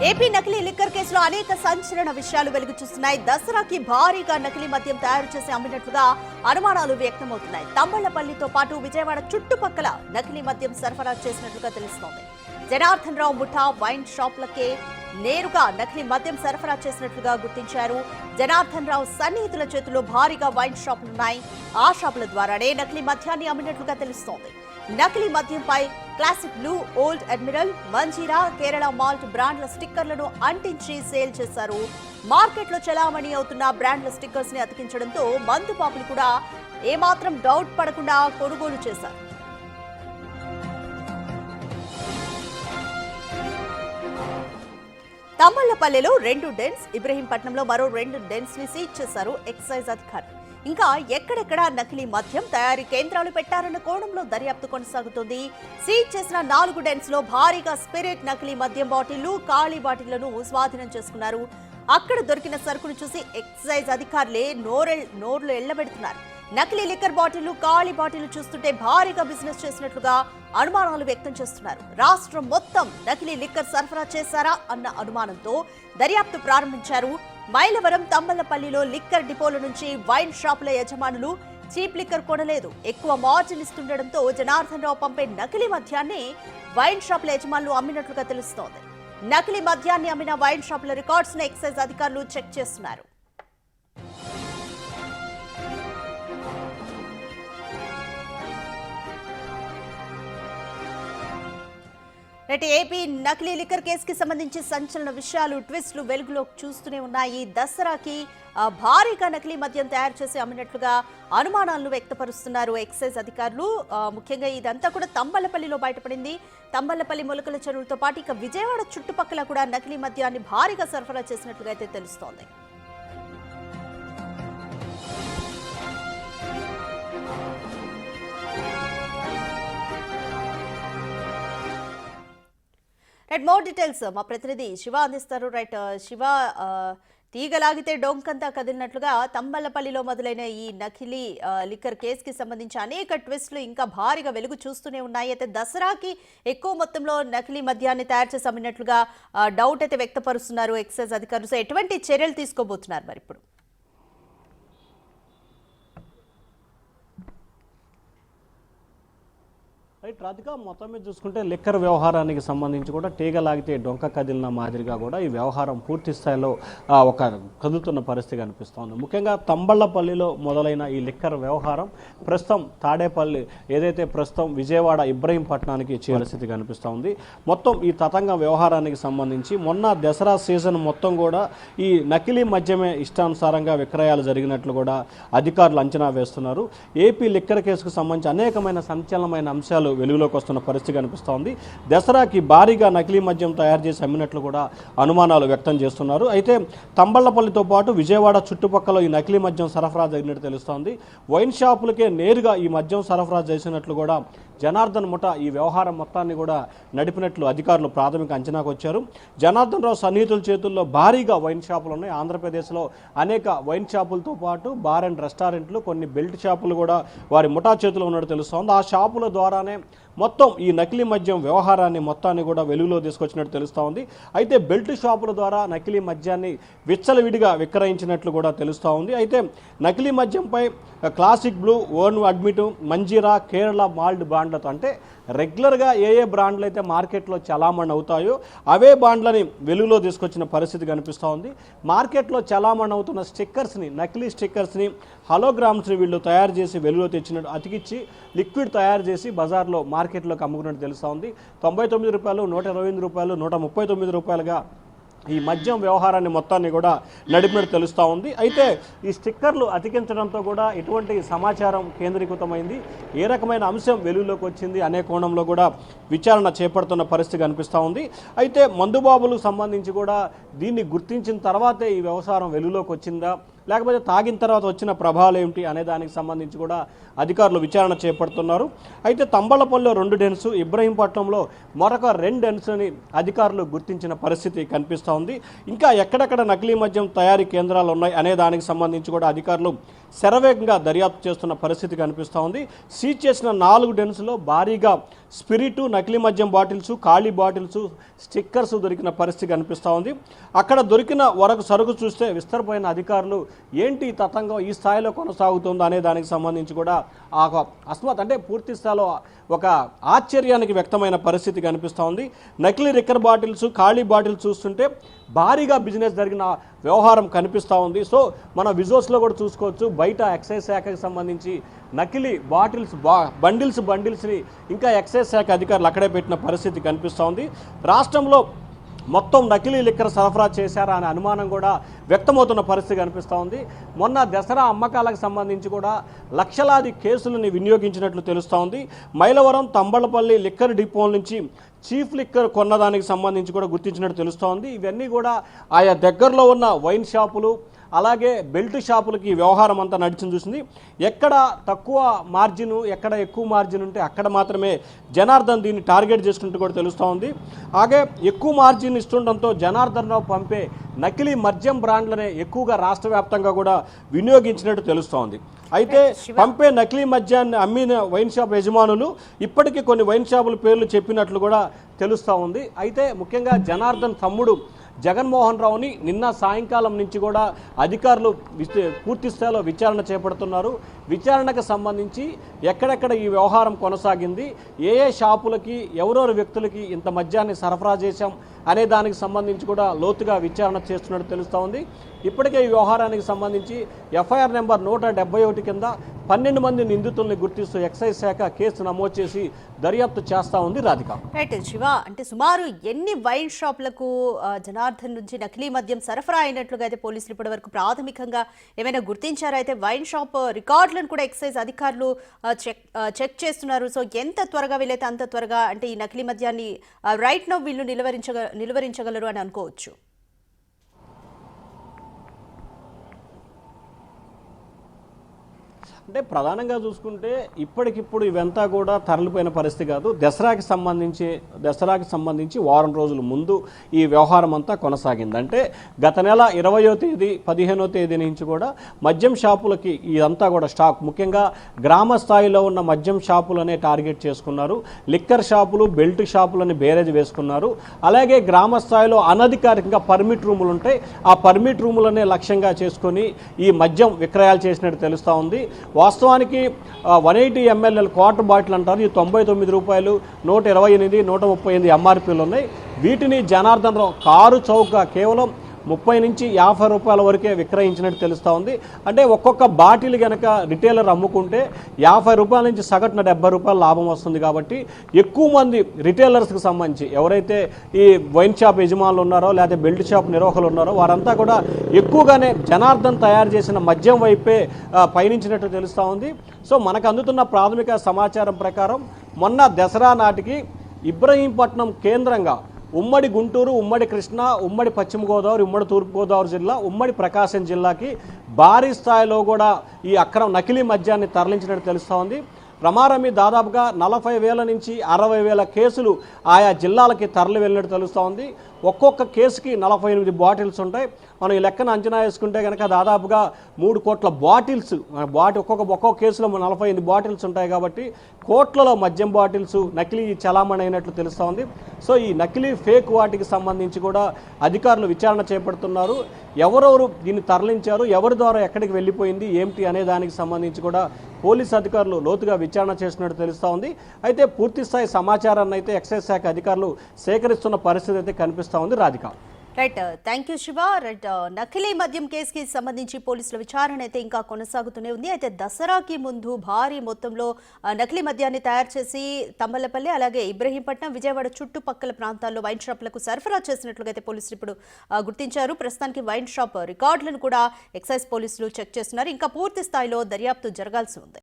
AP నకిలీ liquor కేసులో అనేక సంచలన విషయాలు వెలుగు చూస్తున్నాయి. దసరాకి భారీగా నకిలీ మద్యం తయారు చేసి అమ్మినట్లుగా అనుమానాలు వ్యక్తమవుతున్నాయి. తంబళ్లపల్లితో పాటు విజయవాడ చుట్టుపక్కల నకిలీ మద్యం సరఫరా చేసినట్లుగా తెలుస్తోంది. జనార్దన్ రావు ముఠా వైన్ షాపులకే నేరుగా నకిలీ మద్యం సరఫరా చేసినట్లుగా గుర్తించారు. జనార్దన్ రావు సన్నిహితుల చేతుల్లో భారీగా వైన్ షాపులున్నాయి. ఆ షాపుల ద్వారానే నకిలీ మద్యాన్ని అమ్మినట్లుగా తెలుస్తోంది. నకిలీ మద్యంపై classic blue, old admiral, Manjeera, Kerala malt బ్రాండ్ల స్టిక్కర్లను అంటించి సేల్ చేశారు. మార్కెట్లో చలామణి అవుతున్న బ్రాండ్ల స్టిక్కర్స్ ని అతికించడంతో మందు పాపులు కూడా ఏమాత్రం డౌట్ పడకుండా కొనుగోలు చేశారు. తంబళ్లపల్లెలో 2 డెన్స్, ఇబ్రహీంపట్నంలో మరో 2 డెన్స్ ని సీజ్ చేశారు ఎక్సైజ్ అధికారులు. ఇంకా ఎక్కడెక్కడ నకిలీ మద్యం తయారీ కేంద్రాలు పెట్టారన్న కోణంలో దర్యాప్తు కొనసాగుతుంది. సీజ్ చేసిన 4 డెన్స్ లో భారీగా స్పిరిట్, నకిలీ మద్యం బాటిళ్లు, ఖాళీ బాటిళ్లను స్వాధీనం చేసుకున్నారు. అక్కడ దొరికిన సరుకును చూసి ఎక్సైజ్ అధికారులే నోర్లు ఎళ్లబెడుతున్నారు. నకిలీ లిక్కర్ బాటిళ్లు, ఖాళీ బాటిళ్లు చూస్తుంటే భారీగా బిజినెస్ చేసినట్లుగా అనుమానాలు వ్యక్తం చేస్తున్నారు. రాష్ట్రం మొత్తం నకిలీ లిక్కర్ సరఫరా చేశారా అన్న అనుమానంతో దర్యాప్తు ప్రారంభించారు. మైలవరం, తంబళ్లపల్లిలో లిక్కర్ డిపోల నుంచి వైన్ షాపుల యజమానులు చీప్ లిక్కర్ కొనలేదు. ఎక్కువ మార్జిన్ ఇస్తుండటంతో జనార్దన్ రావు పంపే నకిలీ మద్యాన్ని వైన్ షాపుల యజమానులు అమ్మినట్లుగా తెలుస్తోంది. నకిలీ మద్యాన్ని అమ్మిన వైన్ షాపుల రికార్డ్స్ ను ఎక్సైజ్ అధికారులు చెక్ చేస్తున్నారు. ఏపీ నకిలీ లిక్కర్ కేసుకి సంబంధించి సంచలన విషయాలు, ట్విస్టులు వెలుగులో చూస్తూనే ఉన్నాయి. దసరాకి భారీగా నకిలీ మద్యం తయారు చేసి అమ్మినట్లుగా అనుమానాలను వ్యక్తపరుస్తున్నారు ఎక్సైజ్ అధికారులు. ముఖ్యంగా ఇదంతా కూడా తంబళ్లపల్లిలో బయటపడింది. తంబళ్లపల్లి మొలకల చెరువులతో పాటు ఇక విజయవాడ చుట్టుపక్కల కూడా నకిలీ మద్యాన్ని భారీగా సరఫరా చేసినట్లుగా అయితే తెలుస్తోంది. మోర్ డీటెయిల్స్ మా ప్రతినిధి శివ అందిస్తారు. శివ, తీగలాగితే డొంకంతా కదిలినట్లుగా తంబళ్లపల్లిలో మొదలైన ఈ నకిలీ లిక్కర్ కేసుకి సంబంధించి అనేక ట్విస్టులు ఇంకా భారీగా వెలుగు చూస్తూనే ఉన్నాయి. అయితే దసరాకి ఎక్కువ మొత్తంలో నకిలీ మద్యాన్ని తయారు చేసి అమ్మినట్లుగా డౌట్ అయితే వ్యక్తపరుస్తున్నారు ఎక్సైజ్ అధికారులు. సో ఎటువంటి చర్యలు తీసుకోబోతున్నారు మరి ఇప్పుడు? రాధిక, మొత్తం మీద చూసుకుంటే లిక్కర్ వ్యవహారానికి సంబంధించి కూడా తీగలాగితే డొంక కదిలిన మాదిరిగా కూడా ఈ వ్యవహారం పూర్తి స్థాయిలో ఒక కదులుతున్న పరిస్థితి కనిపిస్తోంది. ముఖ్యంగా తంబళ్లపల్లిలో మొదలైన ఈ లిక్కర్ వ్యవహారం ప్రస్తుతం తాడేపల్లి, ఏదైతే ప్రస్తుతం విజయవాడ ఇబ్రహీంపట్నానికి చేరే పరిస్థితి కనిపిస్తోంది. మొత్తం ఈ తతంగ వ్యవహారానికి సంబంధించి మొన్న దసరా సీజన్ మొత్తం కూడా ఈ నకిలీ మద్యమే ఇష్టానుసారంగా విక్రయాలు జరిగినట్లు కూడా అధికారులు అంచనా వేస్తున్నారు. ఏపీ లిక్కర్ కేసుకు సంబంధించి అనేకమైన సంచలనమైన అంశాలు వెలుగులోకి వస్తున్న పరిస్థితి కనిపిస్తోంది. దసరాకి భారీగా నకిలీ మద్యం తయారు చేసి అమ్మినట్లు కూడా అనుమానాలు వ్యక్తం చేస్తున్నారు. అయితే తంబళ్లపల్లితో పాటు విజయవాడ చుట్టుపక్కల ఈ నకిలీ మద్యం సరఫరా జరిగినట్టు తెలుస్తోంది. వైన్ షాపులకే నేరుగా ఈ మద్యం సరఫరా చేసినట్లు కూడా జనార్దన్ ముఠా ఈ వ్యవహారం మొత్తాన్ని కూడా నడిపినట్లు అధికారులు ప్రాథమిక అంచనాకు వచ్చారు. జనార్దన్ రావు సన్నిహితుల చేతుల్లో భారీగా వైన్ షాపులు ఉన్నాయి. ఆంధ్రప్రదేశ్లో అనేక వైన్ షాపులతో పాటు బార్ అండ్ రెస్టారెంట్లు, కొన్ని బెల్ట్ షాపులు కూడా వారి ముఠా చేతుల్లో ఉన్నట్టు తెలుస్తోంది. ఆ షాపుల ద్వారానే మొత్తం ఈ నకిలీ మద్యం వ్యవహారాన్ని మొత్తాన్ని కూడా వెలుగులో తీసుకొచ్చినట్టు తెలుస్తూ ఉంది. అయితే బెల్ట్ షాపుల ద్వారా నకిలీ మద్యాన్ని విచ్చలవిడిగా విక్రయించినట్లు కూడా తెలుస్తూ ఉంది. అయితే నకిలీ మద్యంపై క్లాసిక్ బ్లూ, ఓన్ అడ్మిట్, మంజీరా, కేరళ మాల్ట్ బ్రాండ్లతో, అంటే రెగ్యులర్గా ఏ బ్రాండ్లు అయితే మార్కెట్లో చలామణి అవుతాయో అవే బ్రాండ్లని వెలుగులో తీసుకొచ్చిన పరిస్థితి కనిపిస్తూ ఉంది. మార్కెట్లో చలామణి అవుతున్న స్టిక్కర్స్ని, నకిలీ స్టిక్కర్స్ని, హలోగ్రామ్స్ని వీళ్ళు తయారు చేసి వెలుగులో తెచ్చినట్టు అతికిచ్చి లిక్విడ్ తయారు చేసి బజార్లో మార్కెట్లోకి అమ్ముకున్నట్టు తెలుస్తూ ఉంది. 99 రూపాయలు, 128 రూపాయలు, 139 రూపాయలుగా ఈ మద్యం వ్యవహారాన్ని మొత్తాన్ని కూడా నడిపినట్టు తెలుస్తూ ఉంది. అయితే ఈ స్టిక్కర్లు అతికించడంతో కూడా ఎటువంటి సమాచారం కేంద్రీకృతమైంది, ఏ రకమైన అంశం వెలుగులోకి వచ్చింది అనే కోణంలో కూడా విచారణ చేపడుతున్న పరిస్థితి కనిపిస్తూ ఉంది. అయితే మందుబాబులకు సంబంధించి కూడా దీన్ని గుర్తించిన తర్వాతే ఈ వ్యవహారం వెలుగులోకి వచ్చిందా, లేకపోతే తాగిన తర్వాత వచ్చిన ప్రభావాలు ఏమిటి అనే దానికి సంబంధించి కూడా అధికారులు విచారణ చేపడుతున్నారు. అయితే తంబళ్లపల్లిలో 2 డెన్స్, ఇబ్రహీంపట్నంలో మరొక 2 డెన్స్ని అధికారులు గుర్తించిన పరిస్థితి కనిపిస్తూ ఉంది. ఇంకా ఎక్కడెక్కడ నకిలీ మద్యం తయారీ కేంద్రాలు ఉన్నాయి అనే దానికి సంబంధించి కూడా అధికారులు శరవేగంగా దర్యాప్తు చేస్తున్న పరిస్థితి కనిపిస్తూ ఉంది. సీజ్ చేసిన 4 డెన్స్లో భారీగా స్పిరిటు, నకిలీ మద్యం బాటిల్స్, ఖాళీ బాటిల్స్, స్టిక్కర్స్ దొరికిన పరిస్థితి కనిపిస్తూ ఉంది. అక్కడ దొరికిన వరకు సరుకు చూస్తే విస్తరపోయిన అధికారులు ఏంటి ఈ తతంగం ఈ స్థాయిలో కొనసాగుతుందో అనే దానికి సంబంధించి కూడా ఆ అస్మత్ అంటే పూర్తి స్థాయిలో ఒక ఆశ్చర్యానికి వ్యక్తమైన పరిస్థితి కనిపిస్తూ ఉంది. నకిలీ లిక్కర్ బాటిల్స్, ఖాళీ బాటిల్స్ చూస్తుంటే భారీగా బిజినెస్ జరిగిన వ్యవహారం కనిపిస్తూ ఉంది. సో మన విజువల్స్లో కూడా చూసుకోవచ్చు, బయట ఎక్సైజ్ శాఖకి సంబంధించి నకిలీ బాటిల్స్ బండిల్స్ని ఇంకా ఎక్సైజ్ శాఖ అధికారులు అక్కడే పెట్టిన పరిస్థితి కనిపిస్తూ ఉంది. రాష్ట్రంలో మొత్తం నకిలీ లిక్కర్ సరఫరా చేశారా అనే అనుమానం కూడా వ్యక్తమవుతున్న పరిస్థితి కనిపిస్తూ ఉంది. మొన్న దసరా అమ్మకాలకు సంబంధించి కూడా లక్షలాది కేసులని వినియోగించినట్లు తెలుస్తూ ఉంది. మైలవరం, తంబళ్లపల్లి లిక్కర్ డిపోల నుంచి చీఫ్ లిక్కర్ కొన్నదానికి సంబంధించి కూడా గుర్తించినట్టు తెలుస్తూ ఉంది. ఇవన్నీ కూడా ఆయా దగ్గరలో ఉన్న వైన్ షాపులు అలాగే బెల్ట్ షాపులకి వ్యవహారం అంతా నడిచింది చూసింది. ఎక్కడ తక్కువ మార్జిన్, ఎక్కడ ఎక్కువ మార్జిన్ ఉంటే అక్కడ మాత్రమే జనార్దన్ దీన్ని టార్గెట్ చేసుకుంటూ కూడా తెలుస్తూ ఉంది. అలాగే ఎక్కువ మార్జిన్ ఇస్తుండడంతో జనార్దన్ రావు పంపే నకిలీ మద్యం బ్రాండ్లనే ఎక్కువగా రాష్ట్ర వ్యాప్తంగా కూడా వినియోగించినట్టు తెలుస్తోంది. అయితే పంపే నకిలీ మద్యాన్ని అమ్మిన వైన్ షాప్ యజమానులు ఇప్పటికీ కొన్ని వైన్ షాపుల పేర్లు చెప్పినట్లు కూడా తెలుస్తూ ఉంది. అయితే ముఖ్యంగా జనార్దన్ తమ్ముడు జగన్మోహన్ రావుని నిన్న సాయంకాలం నుంచి కూడా అధికారులు పూర్తి స్థాయిలో విచారణ చేపడుతున్నారు. విచారణకు సంబంధించి ఎక్కడెక్కడ ఈ వ్యవహారం కొనసాగింది, ఏ షాపులకి ఎవరెవరు వ్యక్తులకి ఇంత మద్యాన్ని సరఫరా చేశాం అనే దానికి సంబంధించి కూడా లోతుగా విచారణ చేస్తున్నట్టు తెలుస్తూ ఉంది. ఇప్పటికే ఈ వ్యవహారానికి సంబంధించి ఎఫ్ఐఆర్ నెంబర్ 171 కింద 12 మంది నిందితుల్ని గుర్తిస్తూ ఎక్సైజ్ శాఖ కేసు నమోదు చేసి దర్యాప్తు చేస్తూ ఉంది. రాధిక, రైట్ శివ, అంటే సుమారు ఎన్ని వైన్ షాపులకు జనార్దన్ నుంచి నకిలీ మద్యం సరఫరా అయినట్లుగా అయితే పోలీసులు ఇప్పటి వరకు ప్రాథమికంగా ఏమైనా గుర్తించారు? అయితే వైన్ షాప్ రికార్డులను కూడా ఎక్సైజ్ అధికారులు చెక్ చేస్తున్నారు. సో ఎంత త్వరగా వీలైతే అంత త్వరగా అంటే ఈ నకిలీ మద్యాన్ని రైట్ నౌ వీళ్ళు నిలువరించగలరు అని అనుకోవచ్చు. అంటే ప్రధానంగా చూసుకుంటే ఇప్పటికిప్పుడు ఇవంతా కూడా తరలిపోయిన పరిస్థితి కాదు. దసరాకి సంబంధించి వారం రోజుల ముందు ఈ వ్యవహారం అంతా కొనసాగింది. అంటే గత నెల 20వ తేదీ 15వ తేదీ నుంచి కూడా మద్యం షాపులకి ఇదంతా కూడా స్టాక్, ముఖ్యంగా గ్రామ స్థాయిలో ఉన్న మద్యం షాపులనే టార్గెట్ చేసుకున్నారు. లిక్కర్ షాపులు, బెల్ట్ షాపులని బేరేజ్ వేసుకున్నారు. అలాగే గ్రామ స్థాయిలో అనధికారికంగా పర్మిట్ రూములు ఉంటాయి, ఆ పర్మిట్ రూములనే లక్ష్యంగా చేసుకొని ఈ మద్యం విక్రయాలు చేసినట్టు తెలుస్తూ ఉంది. వాస్తవానికి 180 ml క్వార్టర్ బాటిల్ అంటారు, ఇది 99 రూపాయలు, 128, 138 ఎంఆర్పీలు ఉన్నాయి. వీటిని జనార్దన్ రావు కారు చౌకగా కేవలం 30 నుంచి 50 రూపాయల వరకే విక్రయించినట్టు తెలుస్తూ ఉంది. అంటే ఒక్కొక్క బాటిల్ కనుక రిటైలర్ అమ్ముకుంటే 50 రూపాయల నుంచి సగటున 70 రూపాయల లాభం వస్తుంది. కాబట్టి ఎక్కువ మంది రిటైలర్స్కి సంబంధించి ఎవరైతే ఈ వైన్ షాప్ యజమానులు ఉన్నారో లేదా బెల్ట్ షాప్ నిర్వాహకులు ఉన్నారో వారంతా కూడా ఎక్కువగానే జనార్దన్ తయారు చేసిన మద్యం వైపే పయనించినట్టు తెలుస్తూ ఉంది. సో మనకు అందుతున్న ప్రాథమిక సమాచారం ప్రకారం మొన్న దసరా నాటికి ఇబ్రహీంపట్నం కేంద్రంగా ఉమ్మడి గుంటూరు, ఉమ్మడి కృష్ణా, ఉమ్మడి పశ్చిమ గోదావరి, ఉమ్మడి తూర్పుగోదావరి జిల్లా, ఉమ్మడి ప్రకాశం జిల్లాకి భారీ స్థాయిలో కూడా ఈ నకిలీ మద్యాన్ని తరలించినట్టు తెలుస్తూ ఉంది. రమారమి దాదాపుగా 40,000 నుంచి 60,000 కేసులు ఆయా జిల్లాలకి తరలి వెళ్ళినట్టు తెలుస్తూ ఉంది. ఒక్కొక్క కేసుకి 48 బాటిల్స్ ఉంటాయి. మనం ఈ లెక్కన అంచనా వేసుకుంటే కనుక దాదాపుగా 3 కోట్ల బాటిల్స్, ఒక్కొక్క కేసులో 48 బాటిల్స్ ఉంటాయి. కాబట్టి కోట్లలో మద్యం బాటిల్స్ నకిలీ చలామణి అయినట్లు తెలుస్తూ ఉంది. సో ఈ నకిలీ ఫేక్ వాటికి సంబంధించి కూడా అధికారులు విచారణ చేపడుతున్నారు. ఎవరెవరు దీన్ని తరలించారు, ఎవరి ద్వారా ఎక్కడికి వెళ్ళిపోయింది ఏమిటి అనే దానికి సంబంధించి కూడా పోలీసు అధికారులు లోతుగా విచారణ చేస్తున్నట్టు తెలుస్తూ ఉంది. అయితే పూర్తిస్థాయి సమాచారాన్ని అయితే ఎక్సైజ్ శాఖ అధికారులు సేకరిస్తున్న పరిస్థితి అయితే కనిపిస్తూ ఉంది. Radhika, right, thank you Shiva. Right, నకిలీ మద్యం కేసుకి సంబంధించి పోలీసుల విచారణ అయితే ఇంకా కొనసాగుతూనే ఉంది. అయితే దసరాకి ముందు భారీ మొత్తంలో నకిలీ మద్యాన్ని తయారు చేసి తంబలపల్లి అలాగే ఇబ్రహీంపట్నం, విజయవాడ చుట్టుపక్కల ప్రాంతాల్లో వైన్ షాపులకు సరఫరా చేసినట్లుగా అయితే పోలీసులు ఇప్పుడు గుర్తించారు. ప్రస్తుతానికి వైన్ షాప్ రికార్డులను కూడా ఎక్సైజ్ పోలీసులు చెక్ చేస్తున్నారు. ఇంకా పూర్తి స్థాయిలో దర్యాప్తు జరగాల్సి ఉంది.